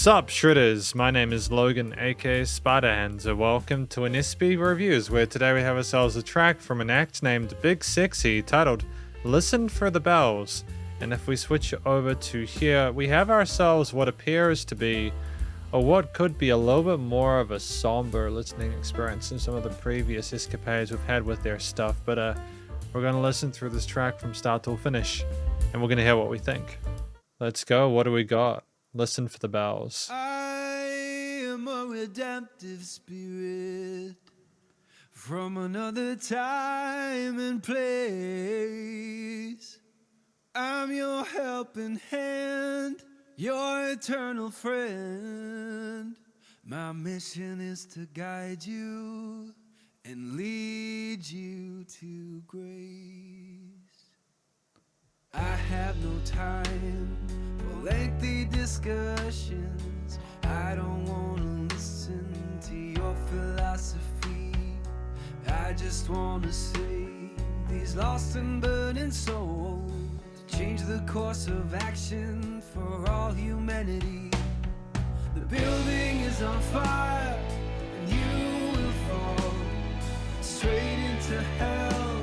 Sup Shredders, my name is Logan aka Spiderhands, and welcome to an SB Reviews, where today we have ourselves a track from an act named Big Sexy titled Listen for the Bells. And if we switch over to here, we have ourselves what appears to be, or what could be, a little bit more of a somber listening experience than some of the previous escapades we've had with their stuff. But we're going to listen through this track from start till finish, and we're going to hear what we think. Let's go. What do we got? Listen for the bells. I am a redemptive spirit from another time and place. I'm your helping hand, your eternal friend. My mission is to guide you and lead you to grace. I have no time for lengthy discussions. I don't want to listen to your philosophy. I just want to save these lost and burning souls, to change the course of action for all humanity. The building is on fire and you will fall straight into hell.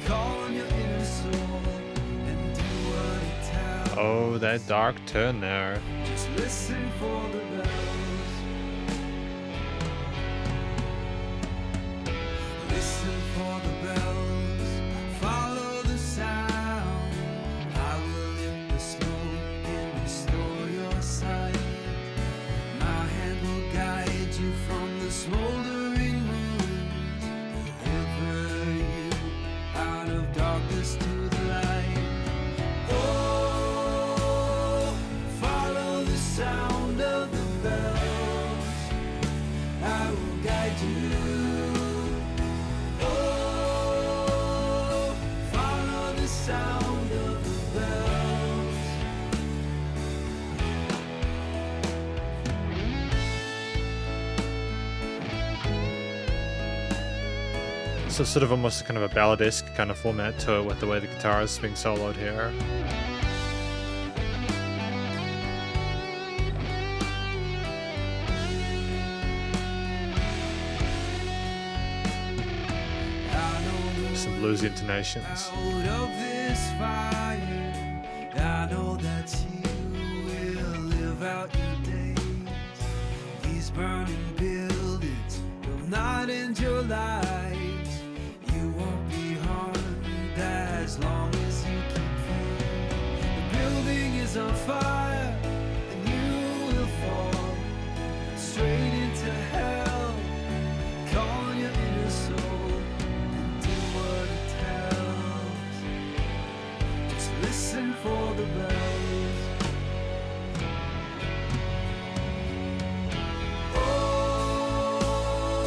Call on your inner soul. Oh, that dark turn there. Just listen for the bells. Listen for the bells. Follow the sound. I will lift the smoke and restore your sight. My hand will guide you from the smoldering ruins, deliver you out of darkness to the light. Sound of the bells, I will guide you. Oh, follow the sound of the bells. So sort of almost kind of a balladesque kind of format to it, with the way the guitar is being soloed here. Some bluesy intonations. Out of this fire, I know that you will live out your days. These burning buildings will not end your lives. You won't be harmed as long as you keep faith. The building is on fire and you will fall straight into hell. Call on your inner soul. Listen for the bells. Oh,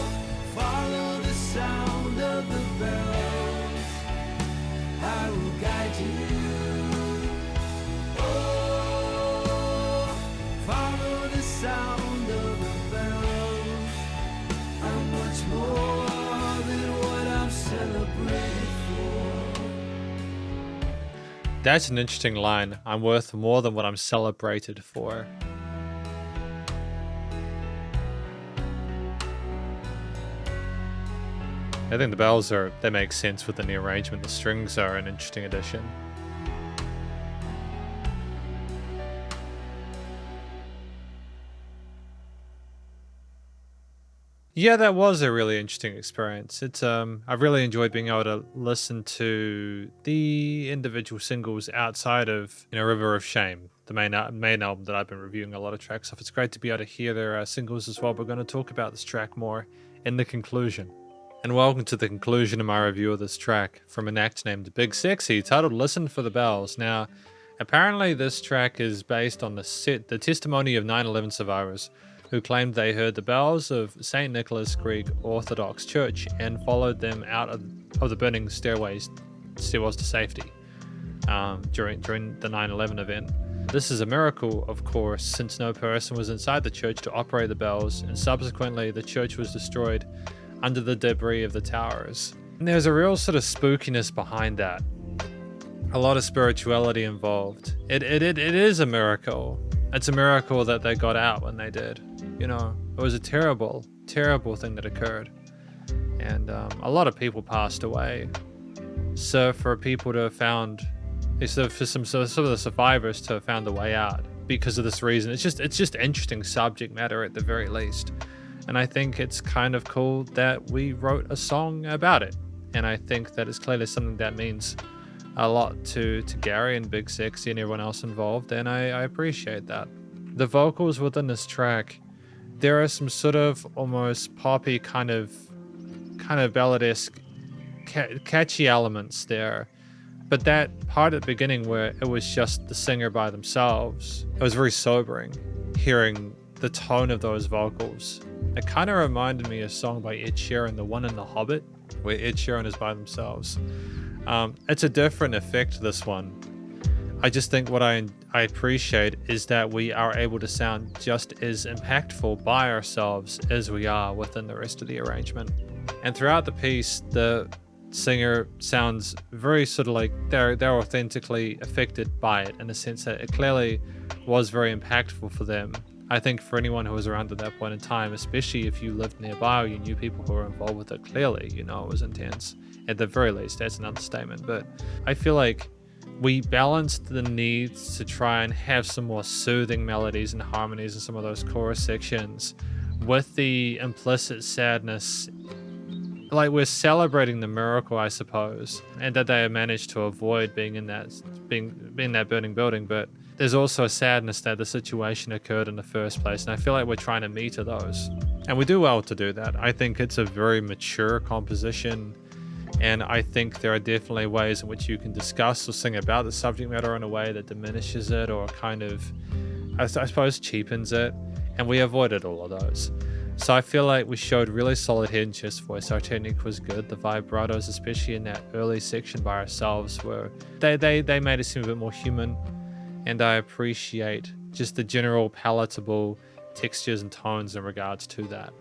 follow the sound of the bells. I will guide you. Oh, follow the sound of the bells. I'm much more than what I'm celebrated for. That's an interesting line. I'm worth more than what I'm celebrated for. I think the bells they make sense within the arrangement. The strings are an interesting addition. Yeah, that was a really interesting experience. It's I've really enjoyed being able to listen to the individual singles outside of River of Shame, the main album that I've been reviewing a lot of tracks off. It's great to be able to hear their singles as well. We're going to talk about this track more in the conclusion. And welcome to the conclusion of my review of this track from an act named Big Sexy, titled Listen for the Bells. Now, apparently this track is based on the testimony of 9/11 survivors who claimed they heard the bells of St. Nicholas Greek Orthodox Church and followed them out of the burning stairwells to safety during the 9/11 event. This is a miracle, of course, since no person was inside the church to operate the bells, and subsequently the church was destroyed under the debris of the towers. And there's a real sort of spookiness behind that. A lot of spirituality involved. It is a miracle. It's a miracle that they got out when they did. You know, it was a terrible, terrible thing that occurred. And a lot of people passed away. So for people to have found, so for some of the survivors to have found a way out because of this reason, it's just interesting subject matter at the very least. And I think it's kind of cool that we wrote a song about it. And I think that it's clearly something that means a lot to Gary and Big Sexy and everyone else involved, and I appreciate that. The vocals within this track, there are some sort of almost poppy kind of balladesque catchy elements there. But that part at the beginning where it was just the singer by themselves, it was very sobering hearing the tone of those vocals. It kind of reminded me of a song by Ed Sheeran, The One in the Hobbit, where Ed Sheeran is by themselves. It's a different effect, this one. I just think what I appreciate is that we are able to sound just as impactful by ourselves as we are within the rest of the arrangement. And throughout the piece, the singer sounds very sort of like they're authentically affected by it, in the sense that it clearly was very impactful for them. I think for anyone who was around at that point in time, especially if you lived nearby or you knew people who were involved with it, clearly, you know, it was intense. At the very least, that's an understatement. But I feel like we balanced the needs to try and have some more soothing melodies and harmonies in some of those chorus sections with the implicit sadness. Like, we're celebrating the miracle, I suppose, and that they have managed to avoid being in that burning building, but there's also a sadness that the situation occurred in the first place, and I feel like we're trying to meter those. And we do well to do that. I think it's a very mature composition, and I think there are definitely ways in which you can discuss or sing about the subject matter in a way that diminishes it or kind of, I suppose, cheapens it, and we avoided all of those. So I feel like we showed really solid head and chest voice. Our technique was good. The vibratos, especially in that early section by ourselves, were they made it seem a bit more human, and I appreciate just the general palatable textures and tones in regards to that.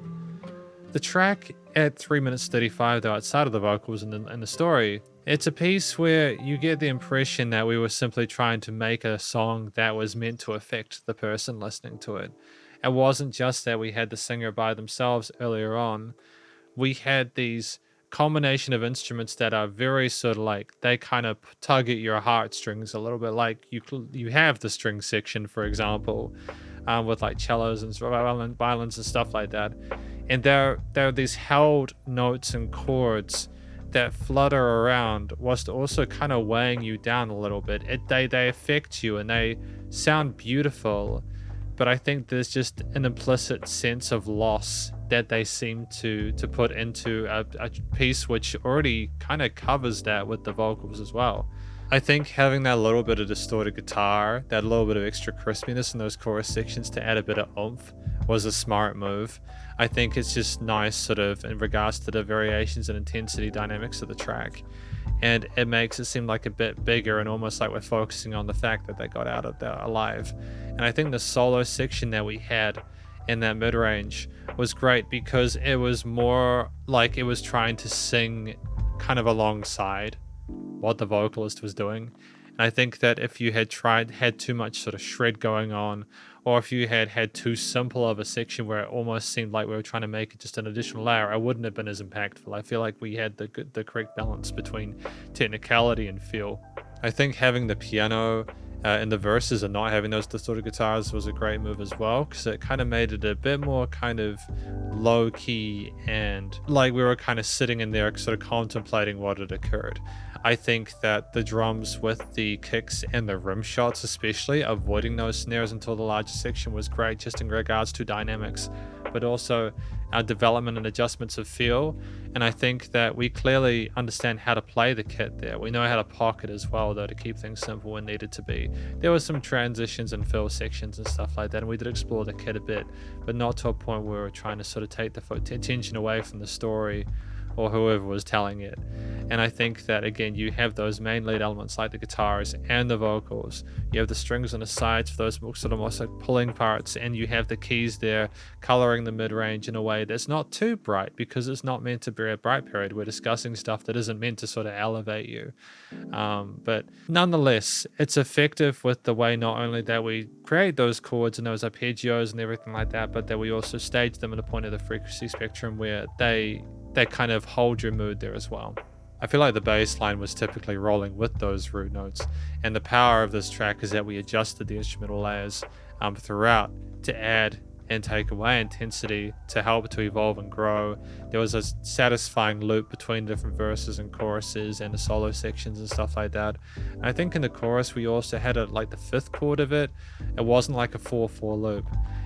The track at 3 minutes 35, though, outside of the vocals and the story, it's a piece where you get the impression that we were simply trying to make a song that was meant to affect the person listening to it. It wasn't just that we had the singer by themselves earlier on. We had these combination of instruments that are very sort of like, they kind of tug at your heartstrings a little bit. Like you have the string section, for example, with like cellos and violins and stuff like that. And there are these held notes and chords that flutter around whilst also kind of weighing you down a little bit. They affect you and they sound beautiful. But I think there's just an implicit sense of loss that they seem to put into a piece which already kind of covers that with the vocals as well. I think having that little bit of distorted guitar, that little bit of extra crispiness in those chorus sections to add a bit of oomph was a smart move. I think it's just nice sort of in regards to the variations and intensity dynamics of the track. And it makes it seem like a bit bigger and almost like we're focusing on the fact that they got out of there alive. And I think the solo section that we had in that mid-range was great because it was more like it was trying to sing kind of alongside what the vocalist was doing. And I think that if you had too much sort of shred going on, or if you had too simple of a section where it almost seemed like we were trying to make it just an additional layer, it wouldn't have been as impactful. I feel like we had the correct balance between technicality and feel. I think having the piano in the verses and not having those distorted guitars was a great move as well, because it kind of made it a bit more kind of low key and like we were kind of sitting in there sort of contemplating what had occurred. I think that the drums with the kicks and the rim shots, especially avoiding those snares until the larger section, was great just in regards to dynamics, but also our development and adjustments of feel. And I think that we clearly understand how to play the kit there. We know how to pocket as well, though, to keep things simple when needed to be. There were some transitions and fill sections and stuff like that, and we did explore the kit a bit, but not to a point where we were trying to sort of take the attention away from the story or whoever was telling it. And I think that, again, you have those main lead elements like the guitars and the vocals. You have the strings on the sides for those sort of almost like pulling parts, and you have the keys there coloring the mid-range in a way that's not too bright, because it's not meant to be a bright period. We're discussing stuff that isn't meant to sort of elevate you. But nonetheless, it's effective with the way not only that we create those chords and those arpeggios and everything like that, but that we also stage them at a point of the frequency spectrum where they kind of hold your mood there as well. I feel like the bass line was typically rolling with those root notes, and the power of this track is that we adjusted the instrumental layers throughout to add and take away intensity, to help to evolve and grow. There was a satisfying loop between different verses and choruses and the solo sections and stuff like that. And I think in the chorus we also had like the fifth chord of it. It wasn't like a 4/4 loop.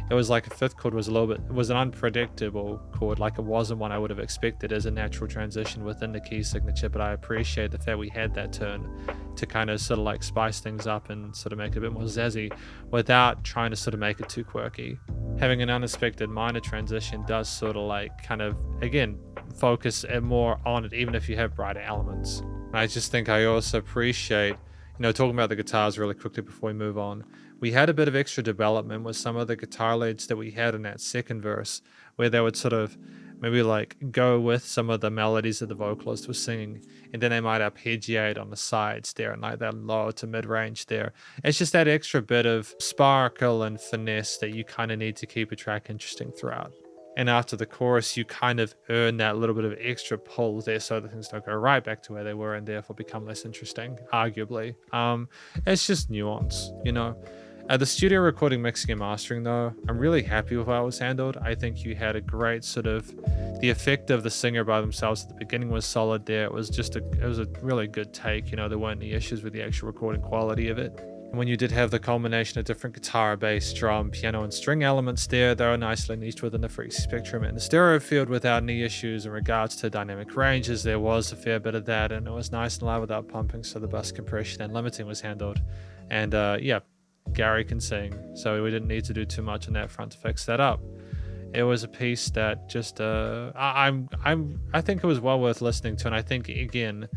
It was like a fifth chord was it was an unpredictable chord, like it wasn't one I would have expected as a natural transition within the key signature, but I appreciate the fact we had that turn to kind of sort of like spice things up and sort of make it a bit more zazzy without trying to sort of make it too quirky. Having an unexpected minor transition does sort of like kind of, again, focus more on it, even if you have brighter elements. And I just think I also appreciate, talking about the guitars really quickly before we move on, we had a bit of extra development with some of the guitar leads that we had in that second verse, where they would sort of maybe like go with some of the melodies that the vocalist was singing, and then they might arpeggiate on the sides there and like that low to mid-range there. It's just that extra bit of sparkle and finesse that you kind of need to keep a track interesting throughout. And after the chorus, you kind of earn that little bit of extra pull there so that things don't go right back to where they were and therefore become less interesting, arguably. It's just nuance, The studio recording, mixing and mastering, though, I'm really happy with how it was handled. I think you had a great sort of, the effect of the singer by themselves at the beginning was solid there. It was a really good take. There weren't any issues with the actual recording quality of it. And when you did have the culmination of different guitar, bass, drum, piano, and string elements there, they were nicely niched within the frequency spectrum and the stereo field without any issues in regards to dynamic ranges. There was a fair bit of that, and it was nice and loud without pumping, so the bus compression and limiting was handled. And Gary can sing, so we didn't need to do too much on that front to fix that up. It was a piece that just I think it was well worth listening to, and I think, again,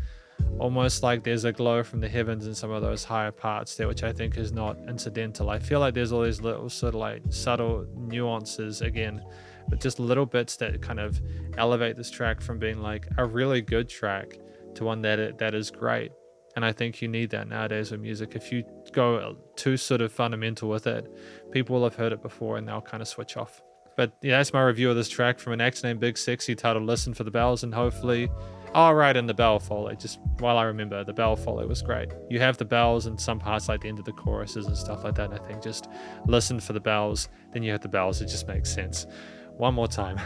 almost like there's a glow from the heavens in some of those higher parts there, which I think is not incidental. I feel like there's all these little sort of like subtle nuances, again, but just little bits that kind of elevate this track from being like a really good track to one that is great. And I think you need that nowadays with music. If you go too sort of fundamental with it, people will have heard it before and they'll kind of switch off. But yeah, that's my review of this track from an act named Big Sexy, titled Listen for the Bells, and hopefully... Oh, right, and the bell foley, just while I remember, the bell foley was great. You have the bells in some parts, like the end of the choruses and stuff like that, and I think just listen for the bells, then you have the bells, it just makes sense. One more time.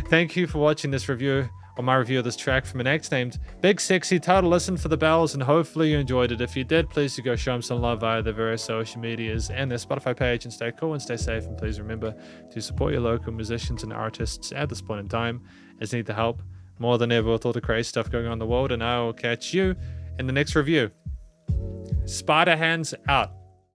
Thank you for watching this review, or my review of this track from an act named Big Sexy, titled Listen for the Bells, and hopefully you enjoyed it. If you did, please do go show them some love via their various social medias and their Spotify page, and stay cool and stay safe, and please remember to support your local musicians and artists at this point in time, as they need the help more than ever with all the crazy stuff going on in the world. And I will catch you in the next review. Spiderhands out.